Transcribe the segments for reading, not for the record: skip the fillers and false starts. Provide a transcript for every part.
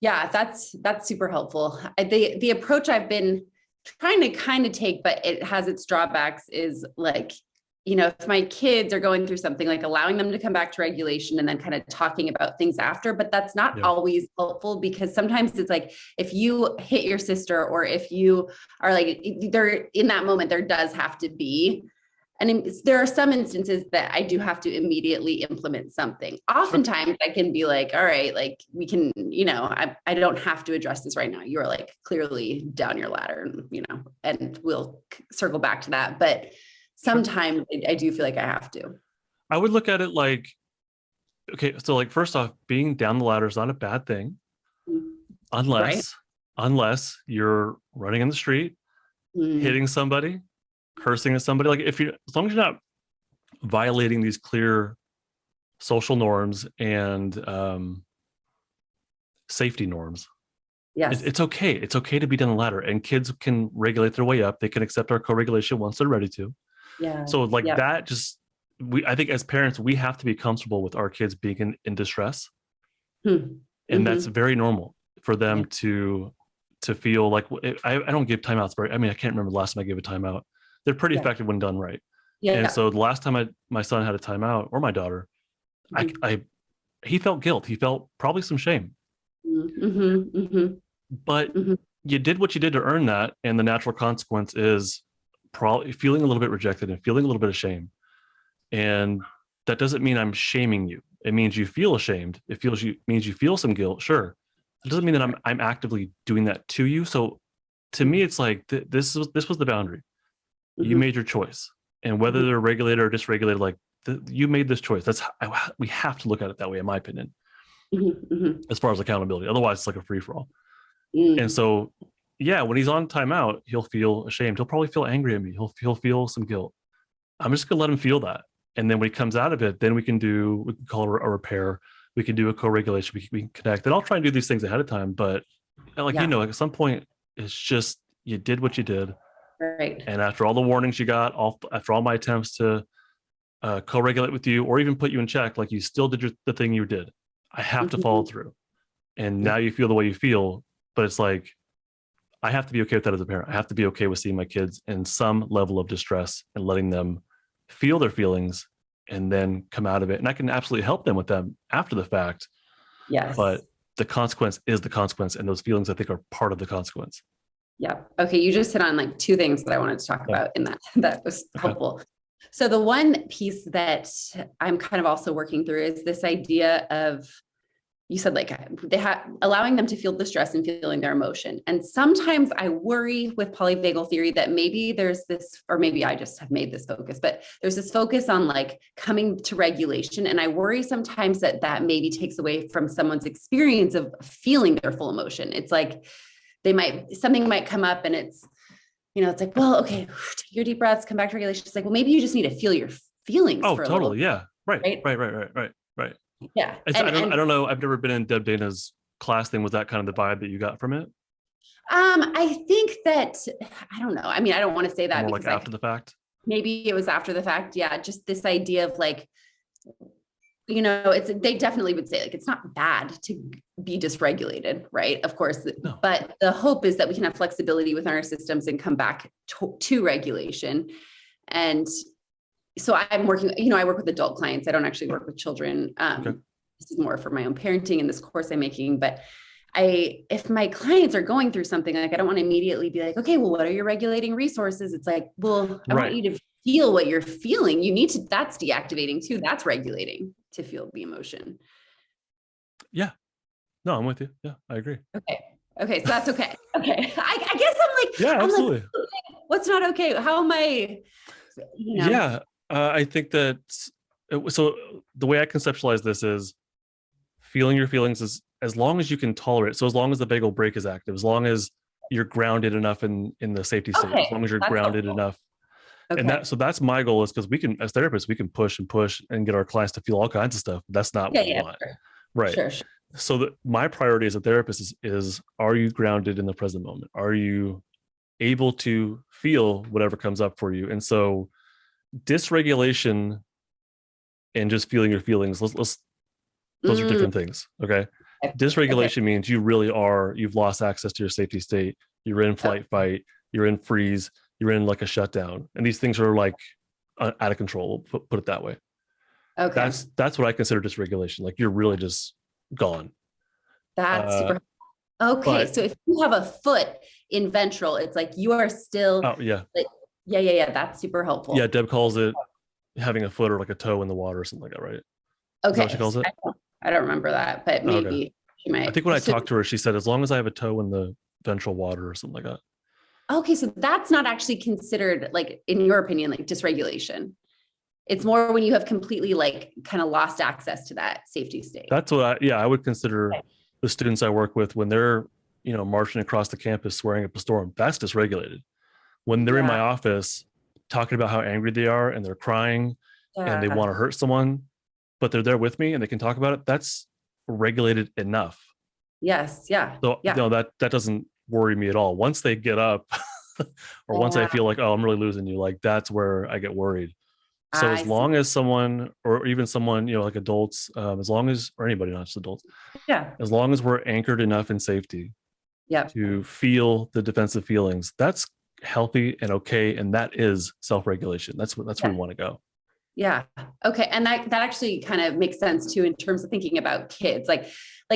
Yeah, that's super helpful. The approach I've been trying to kind of take, but it has its drawbacks, is like, if my kids are going through something, like allowing them to come back to regulation and then kind of talking about things after, but that's not Yeah. always helpful, because sometimes it's like, if you hit your sister, or if you are like, there in that moment, there does have to be. And there are some instances that I do have to immediately implement something. Sure. Oftentimes I can be like, all right, like we can, I don't have to address this right now. You're like clearly down your ladder, and we'll circle back to that. But Sure. sometimes I do feel like I have to. I would look at it like, okay, so like first off, being down the ladder is not a bad thing, Right. unless you're running in the street, Mm, hitting somebody, cursing at somebody. Like as long as you're not violating these clear social norms and safety norms, yes. it's okay. It's okay to be down the ladder, and kids can regulate their way up. They can accept our co-regulation once they're ready to. Yeah. So like Yep. that, just I think as parents, we have to be comfortable with our kids being in distress, and that's Mm-hmm. very normal for Yeah. them to feel like I don't give timeouts very. I mean, I can't remember the last time I gave a timeout. They're pretty Yeah. effective when done right. And Yeah. so the last time my son had a timeout, or my daughter, Mm-hmm. I he felt guilt. He felt probably some shame, Mm-hmm. Mm-hmm. but Mm-hmm. you did what you did to earn that, and the natural consequence is probably feeling a little bit rejected and feeling a little bit of shame. And that doesn't mean I'm shaming you. It means you feel ashamed. It means you feel some guilt. Sure. It doesn't mean that I'm actively doing that to you. So to me, it's like this was the boundary. You Mm-hmm. made your choice, and whether they're regulated or dysregulated, like you made this choice. We have to look at it that way, in my opinion, Mm-hmm. Mm-hmm. as far as accountability. Otherwise, it's like a free for all. And Mm. so, yeah, when he's on timeout, he'll feel ashamed. He'll probably feel angry at me. He'll feel some guilt. I'm just gonna let him feel that, and then when he comes out of it, then we can call it a repair. We can do a co-regulation. We can connect, and I'll try and do these things ahead of time. But like Yeah. like at some point, it's just you did what you did, Right. and after all the warnings you got, after all my attempts to co-regulate with you or even put you in check, like you still did the thing you did. I have to follow Mhm. through, and Yeah. now you feel the way you feel. But it's like I have to be okay with that as a parent. I have to be okay with seeing my kids in some level of distress and letting them feel their feelings and then come out of it. And I can absolutely help them with them after the fact, Yes. but the consequence is the consequence. And those feelings, I think, are part of the consequence. Yeah. Okay. You just hit on like two things that I wanted to talk Yeah. about in that. That was Okay. helpful. So the one piece that I'm kind of also working through is this idea of, you said like they have allowing them to feel the stress and feeling their emotion. And sometimes I worry with polyvagal theory that maybe there's this, or maybe I just have made this focus, but there's this focus on like coming to regulation. And I worry sometimes that that maybe takes away from someone's experience of feeling their full emotion. It's like something might come up and it's like, well, okay, take your deep breaths, come back to regulation. It's like, well, maybe you just need to feel your feelings Oh, for a little totally. bit, Yeah. Right. right? Right. Yeah. I And don't know. I've never been in Deb Dana's class thing. Was that kind of the vibe that you got from it? I think that, I don't know. I mean, I don't want to say that More like because after the fact? maybe it was after the fact. Yeah. Just this idea of like, they definitely would say like, it's not bad to be dysregulated, right? Of course. No. But the hope is that we can have flexibility within our systems and come back to regulation. And so I'm working, I work with adult clients. I don't actually work with children. Okay. This is more for my own parenting in this course I'm making, but if my clients are going through something, like I don't want to immediately be like, okay, well, what are your regulating resources? It's like, well, I want Right. you to feel what you're feeling. That's deactivating too. That's regulating to feel the emotion. Yeah. No, I'm with you. Yeah, I agree. Okay. Okay. So that's okay. Okay. I guess Yeah, I'm like, absolutely. what's not okay? How am I, Yeah. I think that so the way I conceptualize this is feeling your feelings is as long as you can tolerate. So as long as the vagal brake is active, as long as you're grounded enough in the safety state, as okay. long as you're That's grounded helpful. enough. And Okay. that's my goal, is because we can, as therapists, we can push and push and get our clients to feel all kinds of stuff. That's not Yeah. what we Yeah. want. Sure. Right. Sure. Sure. So my priority as a therapist is are you grounded in the present moment? Are you able to feel whatever comes up for you? And so dysregulation and just feeling your feelings, those are Mm, different things. Okay. Dysregulation means you've lost access to your safety state. You're in flight, fight, you're in freeze, you're in like a shutdown. And these things are like out of control. We'll put it that way. Okay. That's what I consider dysregulation. Like you're really just gone. That's super. Okay. So if you have a foot in ventral, it's like you are still. Oh, yeah. Like, yeah. That's super helpful. Yeah. Deb calls it having a foot or like a toe in the water or something like that, right? Okay. Is that what she calls it? I don't remember that, but maybe she might. I think when I talked to her, she said, as long as I have a toe in the ventral water or something like that. Okay. So that's not actually considered, like, in your opinion, like dysregulation. It's more when you have completely like kind of lost access to that safety state. That's what I would consider the students I work with when they're, marching across the campus, swearing up a storm. That's dysregulated. When they're in my office talking about how angry they are and they're crying and they want to hurt someone, but they're there with me and they can talk about it. That's regulated enough. Yes. Yeah. So no, that doesn't worry me at all. Once they get up or once I feel like, oh, I'm really losing you, like that's where I get worried. So as long as someone, or even someone, like adults, as long as, or anybody, not just adults, as long as we're anchored enough in safety to feel the defensive feelings, that's healthy and okay. And that is self-regulation. That's where we want to go. Yeah. Okay. And that actually kind of makes sense too, in terms of thinking about kids. Like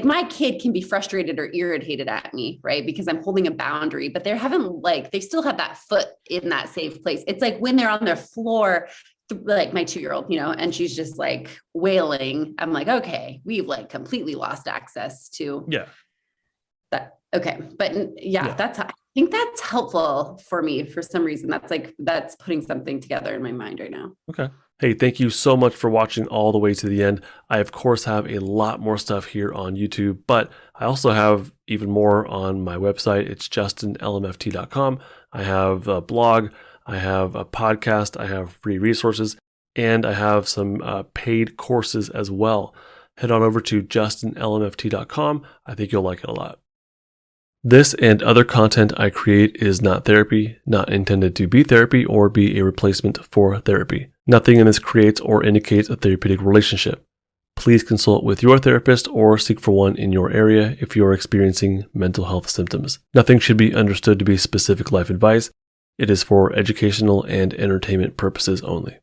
my kid can be frustrated or irritated at me, right? Because I'm holding a boundary, but they still have that foot in that safe place. It's like when they're on their floor, like my 2-year-old, and she's just like wailing. I'm like, okay, we've like completely lost access to that. Okay. But I think that's helpful for me for some reason. That's putting something together in my mind right now. Okay. Hey, thank you so much for watching all the way to the end. I, of course, have a lot more stuff here on YouTube, but I also have even more on my website. It's justinlmft.com. I have a blog, I have a podcast, I have free resources, and I have some paid courses as well. Head on over to justinlmft.com. I think you'll like it a lot. This and other content I create is not therapy, not intended to be therapy or be a replacement for therapy. Nothing in this creates or indicates a therapeutic relationship. Please consult with your therapist or seek for one in your area if you are experiencing mental health symptoms. Nothing should be understood to be specific life advice. It is for educational and entertainment purposes only.